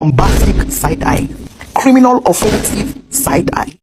bombastic side-eye, criminal offensive side-eye.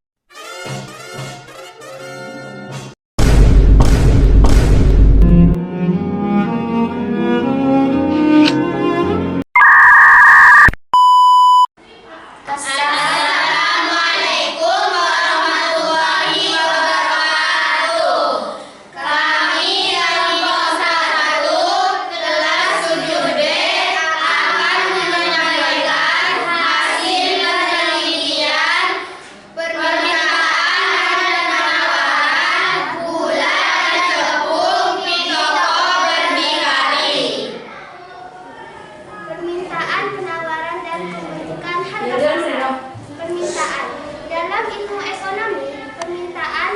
Permintaan, penawaran, dan pembentukan harga pasar. Permintaan. Dalam ilmu ekonomi, permintaan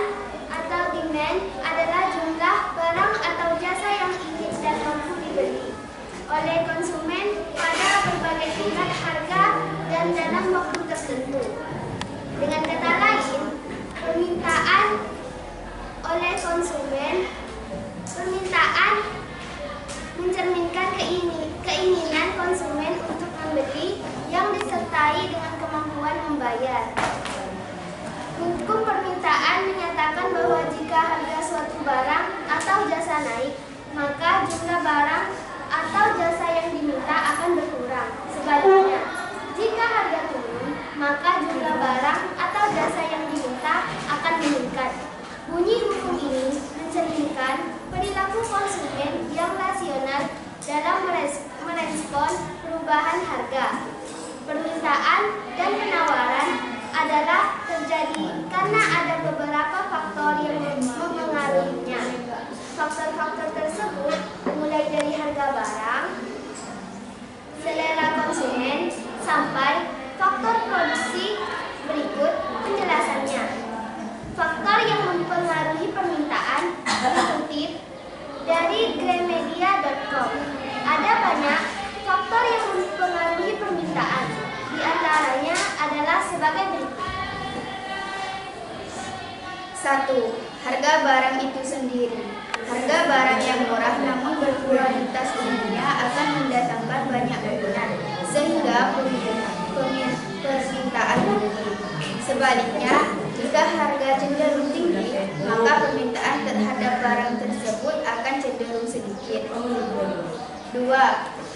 atau demand adalah jumlah barang atau jasa yang ingin dan mampu dibeli oleh konsumen pada berbagai tingkat harga dan dalam waktu tertentu. Dengan kata lain, permintaan oleh konsumen, permintaan mencerminkan keinginan konsumen untuk membeli yang disertai dengan kemampuan membayar. Hukum permintaan menyatakan bahwa jika harga suatu barang atau jasa naik, maka jumlah barang atau jasa yang diminta akan berkurang. Sebaliknya, jika harga turun, maka jumlah barang atau jasa yang diminta akan meningkat. Bunyi hukum ini mencerminkan perilaku konsumen yang rasional dalam merespon perubahan harga. Permintaan dan penawaran adalah terjadi karena ada beberapa faktor yang mempengaruhinya. Faktor-faktor tersebut mulai dari harga barang, selera konsumen, sampai faktor produksi. Berikut penjelasannya. Faktor yang mempengaruhi permintaan dikutip dari Gramedia.com. Ada banyak faktor yang mempengaruhi permintaan. Di antaranya adalah sebagai berikut. 1. Harga barang itu sendiri. Harga barang yang murah namun berkualitas umumnya akan mendatangkan banyak peminat, sehingga permintaan tinggi. Sebaliknya, jika harga cenderung tinggi, maka permintaan terhadap barang tersebut akan cenderung sedikit. 2.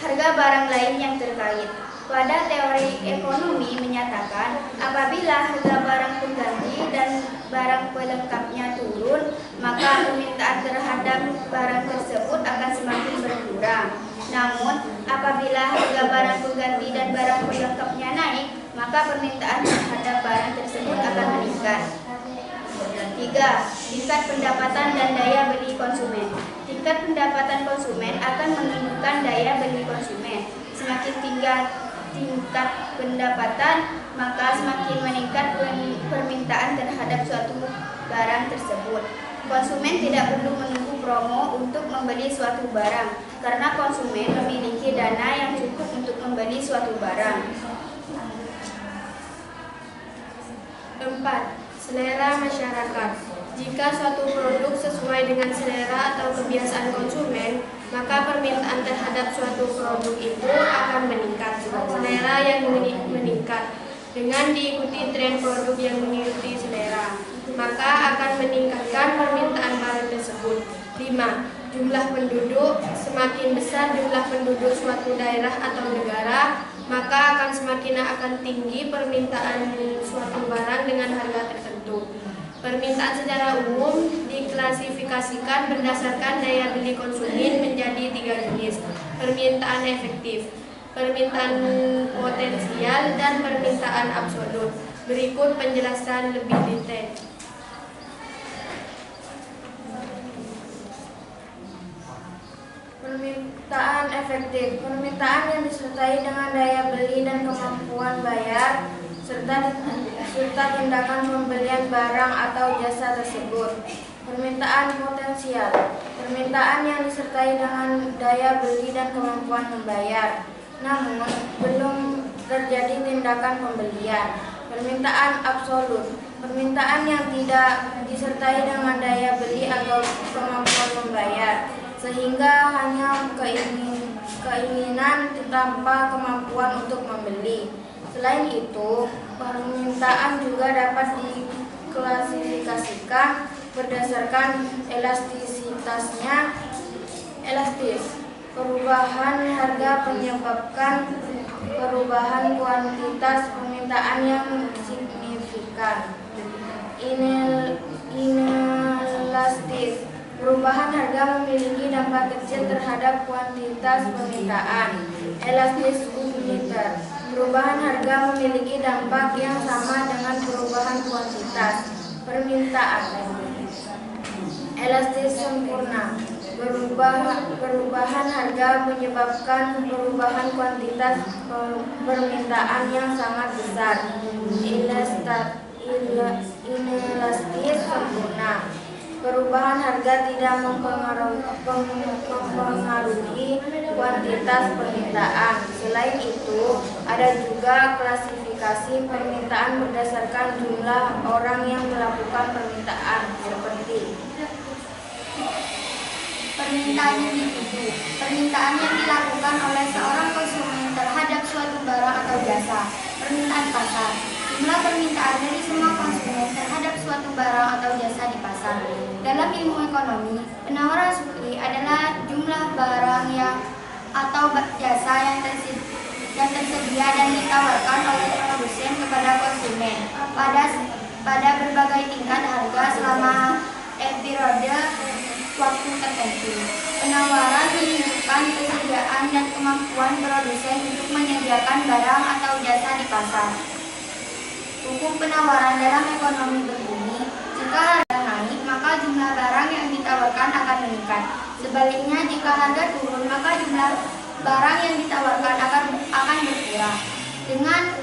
Harga barang lain yang terkait. Pada teori ekonomi menyatakan, apabila harga barang pengganti dan barang pelengkapnya turun, maka permintaan terhadap barang tersebut akan semakin berkurang. Namun, apabila harga barang pengganti dan barang pelengkapnya naik, maka permintaan terhadap barang tersebut akan meningkat. 3. Tingkat pendapatan dan daya beli konsumen. Tingkat pendapatan konsumen akan menentukan daya beli konsumen. Semakin tinggi tingkat pendapatan, maka semakin meningkat permintaan terhadap suatu barang tersebut. Konsumen tidak perlu menunggu promo untuk membeli suatu barang, karena konsumen memiliki dana yang cukup untuk membeli suatu barang. 4. Selera masyarakat. Jika suatu produk sesuai dengan selera atau kebiasaan konsumen, maka permintaan terhadap suatu produk itu akan meningkat. Selera yang meningkat dengan diikuti tren produk yang mengikuti selera, maka akan meningkatkan permintaan barang tersebut. 5. Jumlah penduduk. Semakin besar jumlah penduduk suatu daerah atau negara, maka akan tinggi permintaan suatu barang dengan harga tertentu. Permintaan secara umum diklasifikasikan berdasarkan daya beli konsumen menjadi 3 jenis. Permintaan efektif, permintaan potensial, dan permintaan absolut. Berikut penjelasan lebih detail. Permintaan efektif. Permintaan yang disertai dengan daya beli dan kemampuan bayar serta tindakan pembelian barang atau jasa tersebut. Permintaan potensial. Permintaan yang disertai dengan daya beli dan kemampuan membayar, namun belum terjadi tindakan pembelian. Permintaan absolut. Permintaan yang tidak disertai dengan daya beli atau kemampuan membayar, sehingga hanya keinginan tanpa kemampuan untuk membeli. Selain itu, permintaan juga dapat diklasifikasikan berdasarkan elastisitasnya. Perubahan harga menyebabkan perubahan kuantitas permintaan yang signifikan. Inelastis. Perubahan harga memiliki dampak kecil terhadap kuantitas permintaan. Elastis uniter. Perubahan harga memiliki dampak yang sama dengan perubahan kuantitas permintaan. Elastis sempurna. Perubahan harga menyebabkan perubahan kuantitas permintaan yang sangat besar. Inelastis sempurna. Perubahan harga tidak mempengaruhi kuantitas permintaan. Selain itu, ada juga klasifikasi permintaan berdasarkan jumlah orang yang melakukan permintaan, seperti Permintaan individu. Permintaan yang dilakukan oleh seorang konsumen terhadap suatu barang atau jasa. Permintaan pasar. Jumlah permintaan dari semua konsumen terhadap suatu barang atau jasa di pasar. Dalam ilmu ekonomi, penawaran supply adalah jumlah barang yang atau jasa yang tersedia dan ditawarkan oleh produsen kepada konsumen pada berbagai tingkat harga selama periode waktu tertentu. Penawaran menunjukkan kesediaan dan kemampuan produsen untuk menyediakan barang atau jasa di pasar. Hukum penawaran dalam ekonomi berbunyi, jika harga naik, maka jumlah barang yang ditawarkan akan meningkat. Sebaliknya, jika harga turun, maka jumlah barang yang ditawarkan akan berkurang. Dengan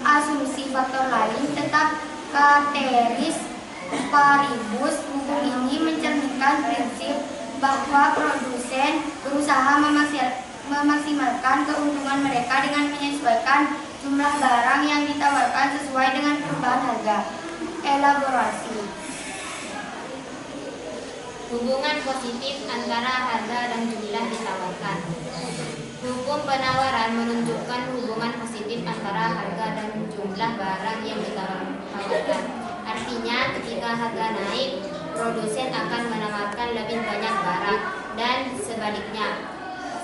asumsi faktor lain tetap ceteris paribus, hukum ini mencerminkan prinsip bahwa produsen berusaha memaksimalkan keuntungan mereka dengan menyesuaikan jumlah barang yang ditawarkan sesuai dengan perubahan harga. Elaborasi. Hubungan positif antara harga dan jumlah ditawarkan. Hukum penawaran menunjukkan hubungan positif antara harga dan jumlah barang yang ditawarkan. Artinya, ketika harga naik, produsen akan menawarkan lebih banyak barang dan sebaliknya.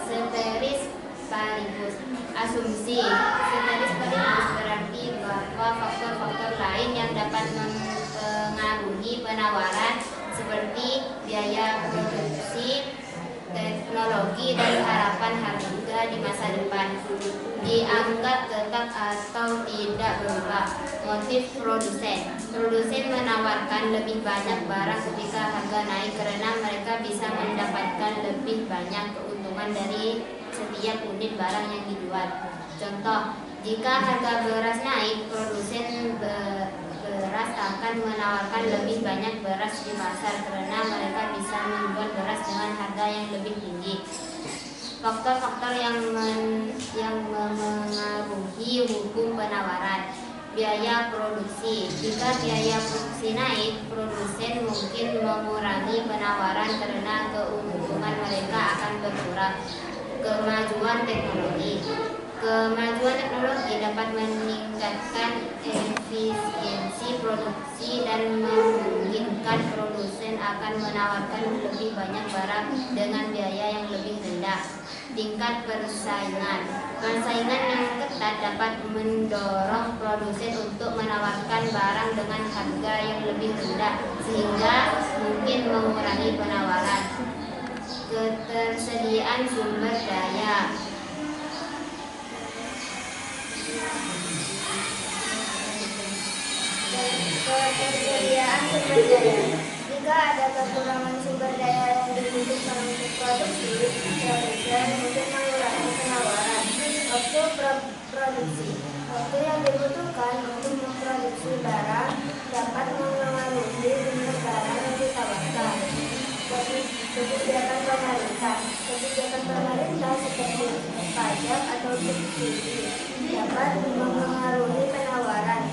Ceteris paribus. Asumsi ceteris paribus berarti bahwa faktor-faktor lain yang dapat mempengaruhi penawaran seperti biaya produksi, teknologi, dan harapan harga di masa depan dianggap tetap atau tidak berubah. Motif produsen. Produsen menawarkan lebih banyak barang ketika harga naik karena mereka bisa mendapatkan lebih banyak keuntungan dari setiap unit barang yang dijual. Contoh, jika harga beras naik, produsen beras akan menawarkan lebih banyak beras di pasar karena mereka bisa menjual beras dengan harga yang lebih tinggi. Faktor-faktor yang mengaruhi hukum penawaran. Biaya produksi. Jika biaya produksi naik, produsen mungkin mengurangi penawaran karena keuntungan mereka akan berkurang. Kemajuan teknologi. Kemajuan teknologi dapat meningkatkan efisiensi produksi dan memungkinkan produsen akan menawarkan lebih banyak barang dengan biaya yang lebih rendah. Tingkat persaingan. Persaingan yang ketat dapat mendorong produsen untuk menawarkan barang dengan harga yang lebih rendah sehingga mungkin mengurangi penawaran. Ketersediaan sumber daya. Ketersediaan sumber daya. Jika ada kekurangan sumber daya yang dibutuhkan untuk produksi, produsen mungkin mengurangi penawaran. Waktu produksi. Waktu yang dibutuhkan untuk memproduksi barang dapat mempengaruhi jumlah barang yang ditawarkan. Kebijakan pemerintah. Kebijakan pemerintah seperti pajak atau subsidi dapat mempengaruhi penawaran.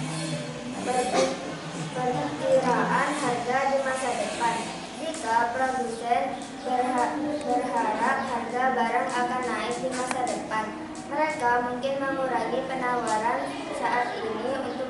Perkiraan harga di masa depan. Jika produsen berharap harga harga barang akan naik di masa depan. Mereka mungkin mengurangi penawaran saat ini untuk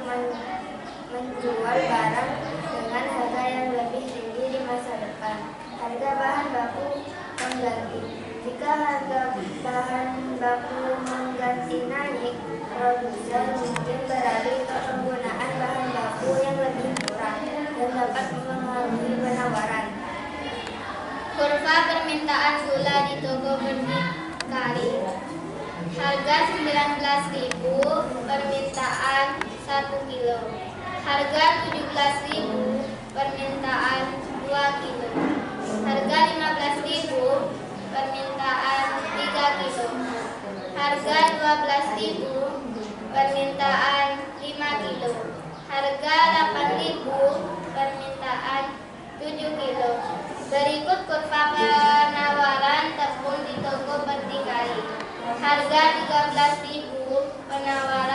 menjual barang dengan harga yang lebih tinggi di masa depan. Harga bahan baku pengganti. Jika harga bahan baku mengganti naik, produsen mungkin beralih ke penggunaan bahan baku yang lebih murah dan dapat mempengaruhi penawaran. Kurva permintaan gula di toko berdikari. Harga 19.000, permintaan 1 kilo. Harga 17.000, permintaan 2 kilo. Harga 15.000, permintaan 3 kilo. Harga 12.000, permintaan 5 kilo. Harga 8.000, permintaan 7 kilo. Berikut kurva penawaran tepung di toko berdikari. Harga 13.000, penawaran